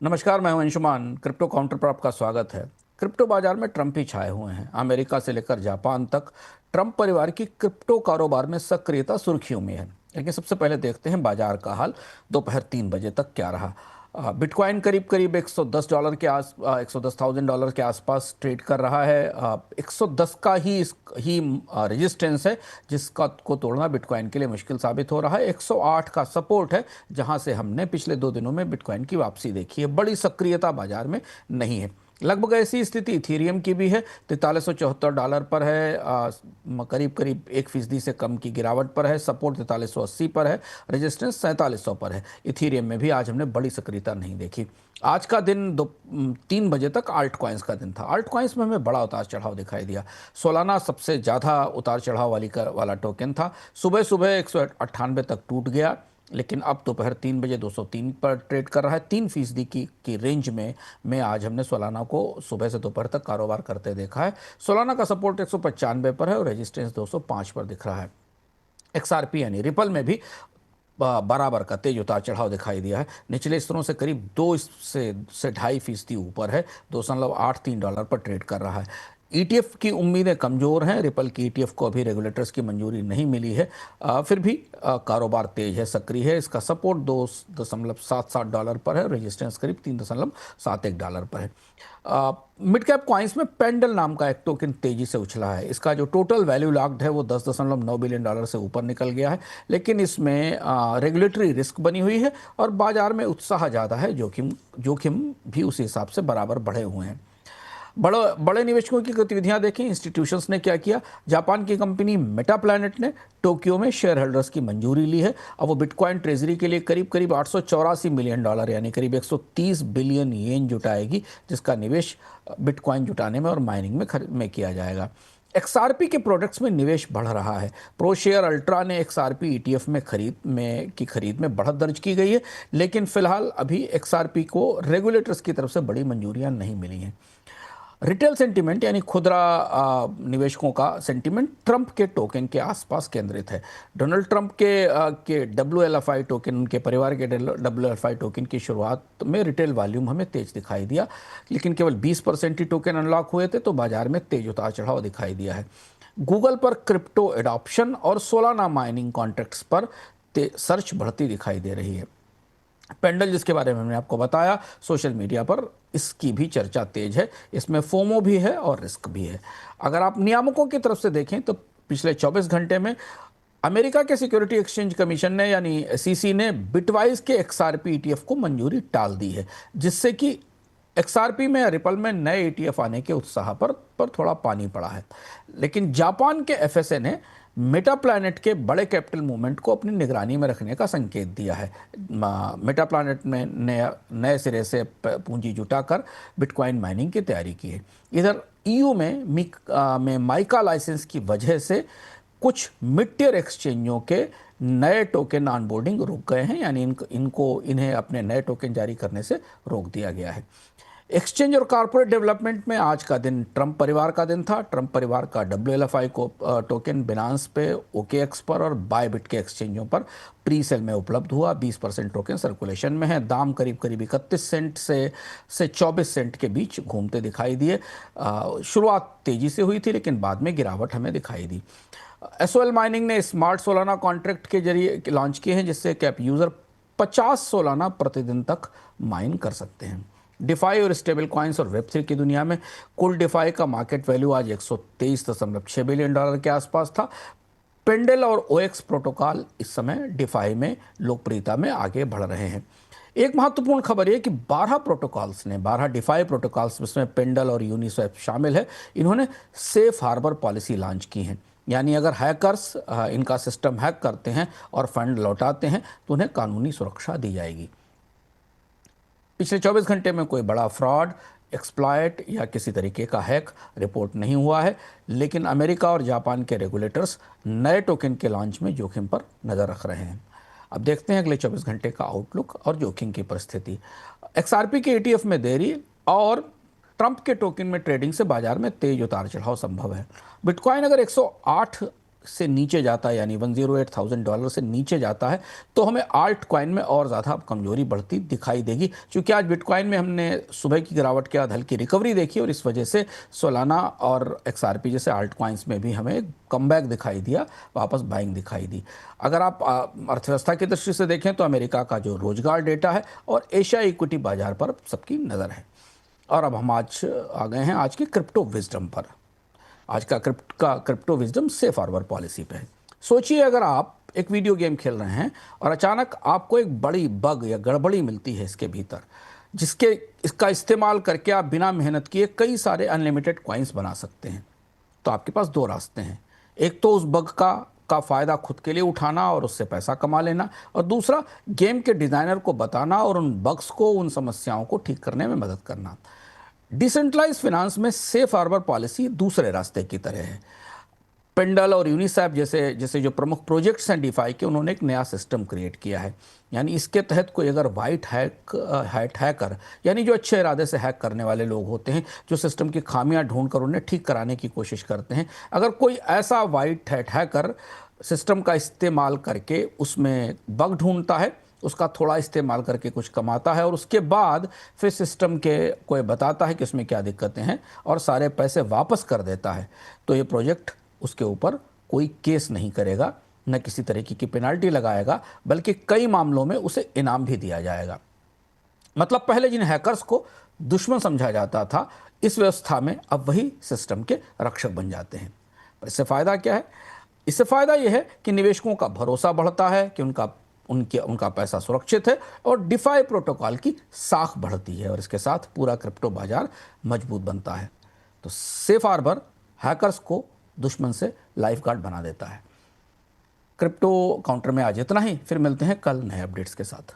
नमस्कार, मैं हूं अंशुमान। क्रिप्टो काउंटर पर आपका स्वागत है। क्रिप्टो बाजार में ट्रंप ही छाए हुए हैं। अमेरिका से लेकर जापान तक ट्रंप परिवार की क्रिप्टो कारोबार में सक्रियता सुर्खियों में है। लेकिन सबसे पहले देखते हैं बाजार का हाल दोपहर 3 बजे तक क्या रहा। बिटकॉइन करीब करीब $110 के $110,000 के आसपास ट्रेड कर रहा है। 110 का ही रेजिस्टेंस है, जिसका को तोड़ना बिटकॉइन के लिए मुश्किल साबित हो रहा है। 108 का सपोर्ट है, जहां से हमने पिछले 2 दिनों में बिटकॉइन की वापसी देखी है। बड़ी सक्रियता बाजार में नहीं है। लगभग ऐसी स्थिति इथीरियम की भी है। $4374 पर है। करीब करीब 1% से कम की गिरावट पर है। सपोर्ट 4380 पर है। रेजिस्टेंस 4700 पर है। इथीरियम में भी आज हमने बड़ी सक्रियता नहीं देखी। आज का दिन 3 बजे तक आल्ट कॉइन्स का दिन था। आल्ट कॉइन्स में हमें बड़ा उतार चढ़ाव दिखाई दिया। सोलाना सबसे ज़्यादा उतार चढ़ाव वाला टोकन था। सुबह सुबह 198 तक टूट गया, लेकिन अब दोपहर 3 बजे 203 पर ट्रेड कर रहा है। 3% की रेंज में आज हमने सोलाना को सुबह से दोपहर तक कारोबार करते देखा है। सोलाना का सपोर्ट 195 पर है और रेजिस्टेंस 205 पर दिख रहा है। XRP यानी रिपल में भी बराबर का तेज उतार चढ़ाव दिखाई दिया है। निचले स्तरों से करीब 2 से 2.5% ऊपर है। $2.83 पर ट्रेड कर रहा है। ETF की उम्मीदें कमज़ोर हैं। रिपल की ETF को अभी रेगुलेटर्स की मंजूरी नहीं मिली है। फिर भी कारोबार तेज है, सक्रिय है। इसका सपोर्ट $2.77 पर है। रेजिस्टेंस करीब $3.71 पर है। मिड कैप कॉइन्स में पेंडल नाम का एक टोकन तेजी से उछला है। इसका जो टोटल वैल्यू लॉक्ड है वो $10.9 बिलियन से ऊपर निकल गया है। लेकिन इसमें रेगुलेटरी रिस्क बनी हुई है और बाजार में उत्साह ज़्यादा है। जोखिम भी उसी हिसाब से बराबर बढ़े हुए हैं। बड़े बड़े निवेशकों की गतिविधियां देखें। इंस्टीट्यूशंस ने क्या किया। जापान की कंपनी मेटा प्लैनेट ने टोक्यो में शेयर होल्डर्स की मंजूरी ली है। अब वो बिटकॉइन ट्रेजरी के लिए करीब करीब $884 मिलियन यानी करीब 130 बिलियन येन जुटाएगी, जिसका निवेश बिटकॉइन जुटाने में और माइनिंग में किया जाएगा। XRP के प्रोडक्ट्स में निवेश बढ़ रहा है। प्रो शेयर अल्ट्रा ने XRP ETF में खरीद में बढ़त दर्ज की गई है, लेकिन फिलहाल अभी XRP को रेगुलेटर्स की तरफ से बड़ी मंजूरियां नहीं मिली हैं। रिटेल सेंटीमेंट यानी खुदरा निवेशकों का सेंटीमेंट ट्रंप के टोकन के आसपास केंद्रित है। डोनाल्ड ट्रंप के WLFI टोकन, उनके परिवार के WLFI टोकन की शुरुआत में रिटेल वॉल्यूम हमें तेज दिखाई दिया, लेकिन केवल 20% ही टोकन अनलॉक हुए थे, तो बाजार में तेज उतार चढ़ाव दिखाई दिया है। गूगल पर क्रिप्टो एडॉप्शन और सोलाना माइनिंग कॉन्ट्रैक्ट्स पर सर्च बढ़ती दिखाई दे रही है। पेंडल, जिसके बारे में मैंने आपको बताया, सोशल मीडिया पर इसकी भी चर्चा तेज है। इसमें फोमो भी है और रिस्क भी है। अगर आप नियामकों की तरफ से देखें तो पिछले 24 घंटे में अमेरिका के सिक्योरिटी एक्सचेंज कमीशन ने यानी SEC ने बिटवाइज के XRP ETF को मंजूरी टाल दी है, जिससे कि XRP में या रिपल में नए ETF आने के उत्साह पर थोड़ा पानी पड़ा है। लेकिन जापान के FSA ने मेटा प्लैनेट के बड़े कैपिटल मूवमेंट को अपनी निगरानी में रखने का संकेत दिया है। मेटा प्लैनेट में नए सिरे से पूंजी जुटाकर बिटकॉइन माइनिंग की तैयारी की है। इधर EU में माइका लाइसेंस की वजह से कुछ मिड टियर एक्सचेंजों के नए टोकन ऑनबोर्डिंग रुक गए हैं, यानी इन्हें अपने नए टोकन जारी करने से रोक दिया गया है। एक्सचेंज और कॉर्पोरेट डेवलपमेंट में आज का दिन ट्रंप परिवार का दिन था। ट्रंप परिवार का WLFI को टोकन बिनांस पे, OKX पर और बायबिट के एक्सचेंजों पर प्री सेल में उपलब्ध हुआ। 20% टोकन सर्कुलेशन में है। दाम करीब करीब 31 सेंट से 24 सेंट के बीच घूमते दिखाई दिए। शुरुआत तेजी से हुई थी, लेकिन बाद में गिरावट हमें दिखाई दी। SOL माइनिंग ने स्मार्ट सोलाना कॉन्ट्रैक्ट के जरिए लॉन्च किए हैं, जिससे कैप यूज़र 50 सोलाना प्रतिदिन तक माइन कर सकते हैं। डिफाई और स्टेबल कॉइन्स और वेब3 की दुनिया में कुल डिफाई का मार्केट वैल्यू आज $123.6 बिलियन के आसपास था। पेंडल और OX प्रोटोकॉल इस समय डिफाई में लोकप्रियता में आगे बढ़ रहे हैं। एक महत्वपूर्ण खबर यह कि 12 डिफाई प्रोटोकॉल्स, जिसमें पेंडल और यूनिस्वैप शामिल है, इन्होंने सेफ हार्बर पॉलिसी लॉन्च की है। यानी अगर हैकर्स इनका सिस्टम हैक करते हैं और फंड लौटाते हैं तो उन्हें कानूनी सुरक्षा दी जाएगी। पिछले 24 घंटे में कोई बड़ा फ्रॉड, एक्सप्लॉयट या किसी तरीके का हैक रिपोर्ट नहीं हुआ है, लेकिन अमेरिका और जापान के रेगुलेटर्स नए टोकन के लॉन्च में जोखिम पर नज़र रख रहे हैं। अब देखते हैं अगले 24 घंटे का आउटलुक और जोखिम की परिस्थिति। XRP के ETF में देरी और ट्रंप के टोकन में ट्रेडिंग से बाजार में तेज उतार चढ़ाव संभव है। बिटकॉइन अगर 108 से नीचे जाता है, यानी $108,000 से नीचे जाता है, तो हमें आल्ट कॉइन में और ज़्यादा कमजोरी बढ़ती दिखाई देगी। क्योंकि आज बिटकॉइन में हमने सुबह की गिरावट के बाद हल्की रिकवरी देखी और इस वजह से सोलाना और XRP जैसे आल्ट कॉइन्स में भी हमें कमबैक दिखाई दिया, वापस बाइंग दिखाई दी। अगर आप अर्थव्यवस्था की दृष्टि से देखें तो अमेरिका का जो रोजगार डेटा है और एशिया इक्विटी बाजार पर सबकी नज़र है। और अब हम आज आ गए हैं आज की क्रिप्टो विजडम पर। आज का crypto wisdom safe harbour policy पे है। सोचिए अगर आप एक वीडियो गेम खेल रहे हैं और अचानक आपको एक बड़ी बग या गड़बड़ी मिलती है इसके भीतर, जिसके इसका इस्तेमाल करके आप बिना मेहनत किए कई सारे अनलिमिटेड कॉइन्स बना सकते हैं। तो आपके पास दो रास्ते हैं, एक तो उस बग का फ़ायदा खुद के लिए उठाना और उससे पैसा कमा लेना, और दूसरा गेम के डिज़ाइनर को बताना और उन बग्स को, उन समस्याओं को ठीक करने में मदद करना। डिसेंट्रलाइज फाइनेंस में सेफ हार्बर पॉलिसी दूसरे रास्ते की तरह है। पेंडल और यूनिसेफ जैसे जैसे जो प्रमुख प्रोजेक्ट्स हैं डीफाई के, उन्होंने एक नया सिस्टम क्रिएट किया है। यानी इसके तहत कोई अगर वाइट हैकर, यानी जो अच्छे इरादे से हैक करने वाले लोग होते हैं, जो सिस्टम की खामियां ढूंढकर उन्हें ठीक कराने की कोशिश करते हैं, अगर कोई ऐसा वाइट हैकर सिस्टम का इस्तेमाल करके उसमें बग ढूंढता है, उसका थोड़ा इस्तेमाल करके कुछ कमाता है और उसके बाद फिर सिस्टम के कोई बताता है कि उसमें क्या दिक्कतें हैं और सारे पैसे वापस कर देता है, तो ये प्रोजेक्ट उसके ऊपर कोई केस नहीं करेगा, न किसी तरीके की पेनाल्टी लगाएगा, बल्कि कई मामलों में उसे इनाम भी दिया जाएगा। मतलब पहले जिन हैकर्स को दुश्मन समझा जाता था, इस व्यवस्था में अब वही सिस्टम के रक्षक बन जाते हैं। पर इससे फ़ायदा क्या है? इससे फ़ायदा यह है कि निवेशकों का भरोसा बढ़ता है कि उनका पैसा सुरक्षित है, और डिफाई प्रोटोकॉल की साख बढ़ती है, और इसके साथ पूरा क्रिप्टो बाजार मजबूत बनता है। तो सेफ हार्बर हैकर्स को दुश्मन से लाइफ गार्ड बना देता है। क्रिप्टो काउंटर में आज इतना ही, फिर मिलते हैं कल नए अपडेट्स के साथ।